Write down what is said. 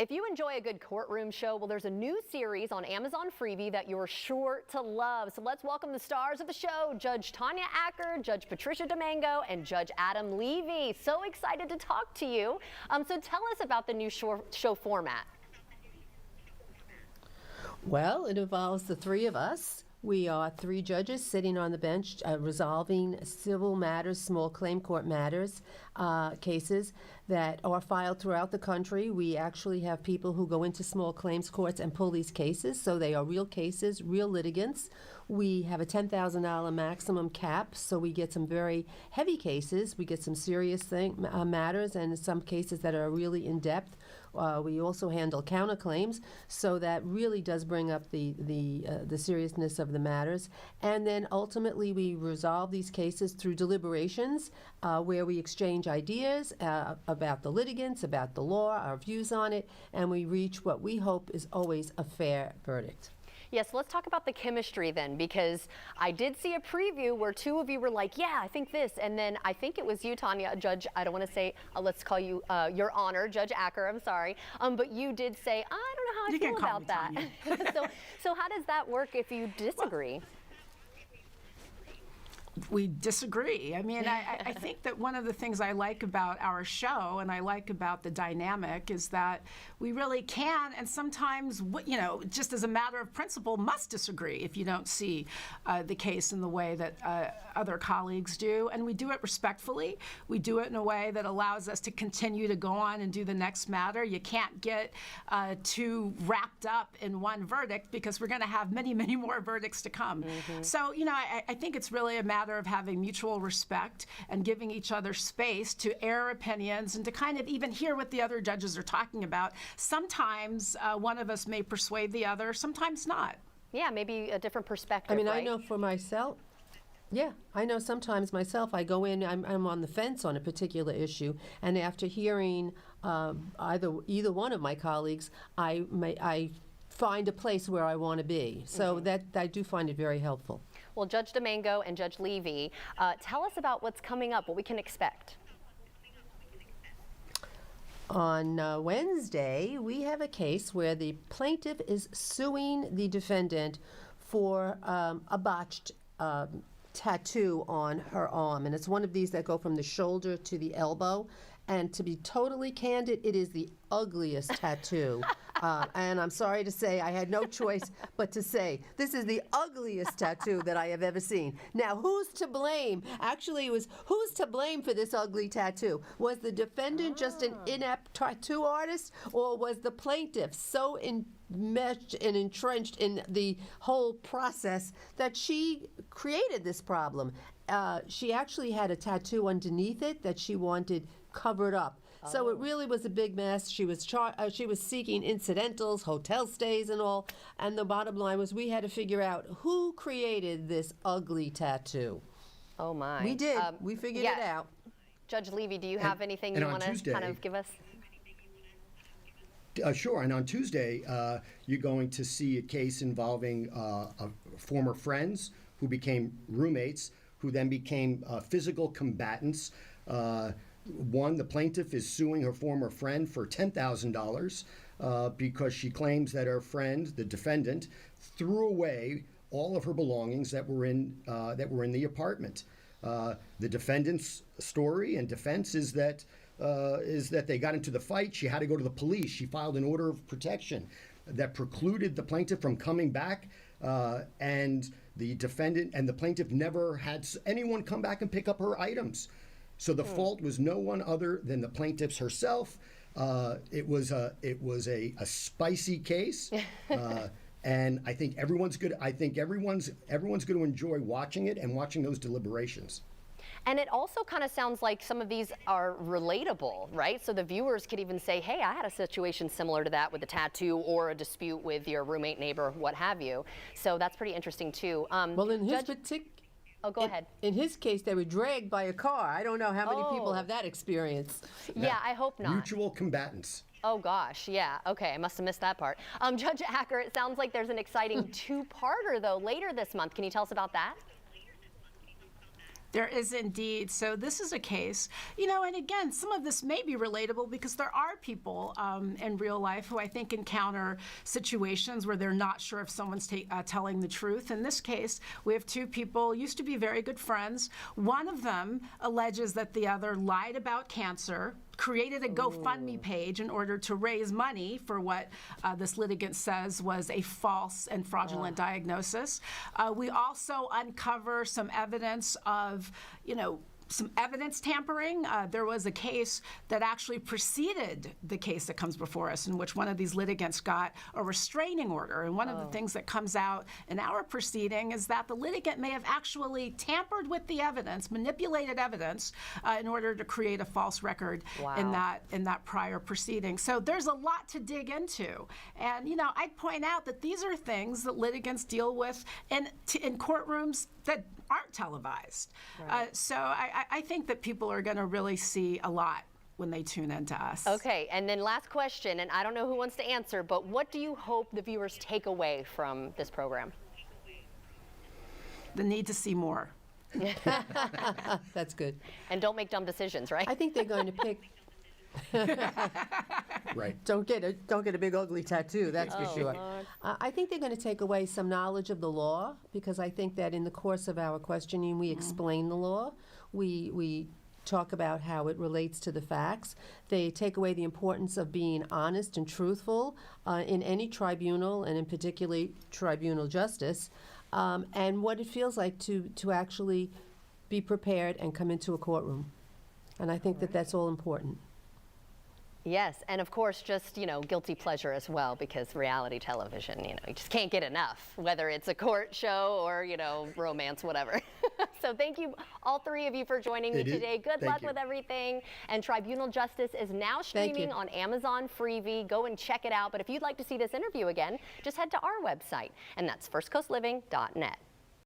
If you enjoy a good courtroom show, well, there's a new series on Amazon Freevee that you're sure to love. So let's welcome the stars of the show, Judge Tanya Acker, Judge Patricia Domingo, and Judge Adam Levy. So excited to talk to you. So tell us about the new show format. Well, it involves the three of us. We are three judges sitting on the bench resolving civil matters, small claim court matters, cases that are filed throughout the country. We actually have people who go into small claims courts and pull these cases, so they are real cases, real litigants. We have a $10,000 maximum cap, so we get some very heavy cases. We get some serious matters and some cases that are really in-depth. We also handle counterclaims, so that really does bring up the seriousness of the matters. And then ultimately we resolve these cases through deliberations where we exchange ideas about the litigants, about the law, our views on it, and we reach what we hope is always a fair verdict. Yes, let's talk about the chemistry then, because I did see a preview where two of you were like, yeah, I think this. And then I think it was you, Tanya, Judge, I don't want to say, let's call you Your Honor, Judge Acker, I'm sorry. But you did say, I don't know how I feel about that. So how does that work if you disagree? Well, we disagree. I mean, I think that one of the things I like about our show and I like about the dynamic is that we really can, and sometimes, you know, just as a matter of principle, must disagree if you don't see the case in the way that other colleagues do. And we do it respectfully. We do it in a way that allows us to continue to go on and do the next matter. You can't get too wrapped up in one verdict because we're going to have many, many more verdicts to come. Mm-hmm. So, you know, I think it's really a matter of having mutual respect and giving each other space to air opinions and to kind of even hear what the other judges are talking about. Sometimes one of us may persuade the other, sometimes not. Yeah, maybe a different perspective. I mean, right? I know for myself. Yeah, I know sometimes myself, I go in, I'm on the fence on a particular issue, and after hearing either one of my colleagues, I find a place where I want to be. So that I do find it very helpful. Well, Judge Domingo and Judge Levy, tell us about what's coming up, what we can expect. On Wednesday, we have a case where the plaintiff is suing the defendant for a botched tattoo on her arm. And it's one of these that go from the shoulder to the elbow. And to be totally candid, it is the ugliest tattoo. And I'm sorry to say, I had no choice but to say, this is the ugliest tattoo that I have ever seen. Now, who's to blame? Actually, it was, who's to blame for this ugly tattoo? Was the defendant just an inept tattoo artist, or was the plaintiff so enmeshed and entrenched in the whole process that she created this problem? She actually had a tattoo underneath it that she wanted covered up. So it really was a big mess. She was seeking incidentals, hotel stays and all. And the bottom line was we had to figure out who created this ugly tattoo. Oh my. We did. We figured it out. Judge Levy, do you have anything you want to kind of give us? Sure. And on Tuesday, you're going to see a case involving former friends who became roommates, who then became physical combatants. One, the plaintiff is suing her former friend for $10,000 because she claims that her friend, the defendant, threw away all of her belongings that were in the apartment. The defendant's story and defense is that they got into the fight. She had to go to the police. She filed an order of protection that precluded the plaintiff from coming back, and the defendant and the plaintiff never had anyone come back and pick up her items. So the fault was no one other than the plaintiff's herself. It was a spicy case, and I think everyone's good. I think everyone's going to enjoy watching it and watching those deliberations. And it also kind of sounds like some of these are relatable, right? So the viewers could even say, hey, I had a situation similar to that with a tattoo or a dispute with your roommate, neighbor, what have you. So that's pretty interesting too. Well, in his particular... Oh, go ahead. In his case, they were dragged by a car. I don't know how many people have that experience. Yeah, I hope not. Mutual combatants. Oh, gosh. Yeah. Okay. I must have missed that part. Judge Acker, it sounds like there's an exciting two-parter, though, later this month. Can you tell us about that? There is indeed. So this is a case, you know, and again, some of this may be relatable because there are people in real life who I think encounter situations where they're not sure if someone's telling the truth. In this case, we have two people, used to be very good friends. One of them alleges that the other lied about cancer, created a GoFundMe page in order to raise money for what this litigant says was a false and fraudulent diagnosis. We also uncover some evidence of, you know, some evidence tampering. There was a case that actually preceded the case that comes before us, in which one of these litigants got a restraining order. And one of the things that comes out in our proceeding is that the litigant may have actually tampered with the evidence, manipulated evidence, in order to create a false record in that prior proceeding. So there's a lot to dig into. And, you know, I'd point out that these are things that litigants deal with in courtrooms that aren't televised. Right. So I think that people are going to really see a lot when they tune into us. Okay, and then last question, and I don't know who wants to answer, but what do you hope the viewers take away from this program? The need to see more. That's good. And don't make dumb decisions, right? I think they're going to pick. Right. Don't get a big ugly tattoo, that's for sure. Lord. I think they're going to take away some knowledge of the law, because I think that in the course of our questioning, we explain the law. We talk about how it relates to the facts. They take away the importance of being honest and truthful in any tribunal, and in particularly Tribunal Justice, and what it feels like to actually be prepared and come into a courtroom. And I think that that's all important. Yes, and of course, just, you know, guilty pleasure as well, because reality television, you know, you just can't get enough, whether it's a court show or, you know, romance, whatever. So thank you, all three of you, for joining me today. Good luck with everything. And Tribunal Justice is now streaming on Amazon Freevee. Go and check it out. But if you'd like to see this interview again, just head to our website, and that's firstcoastliving.net.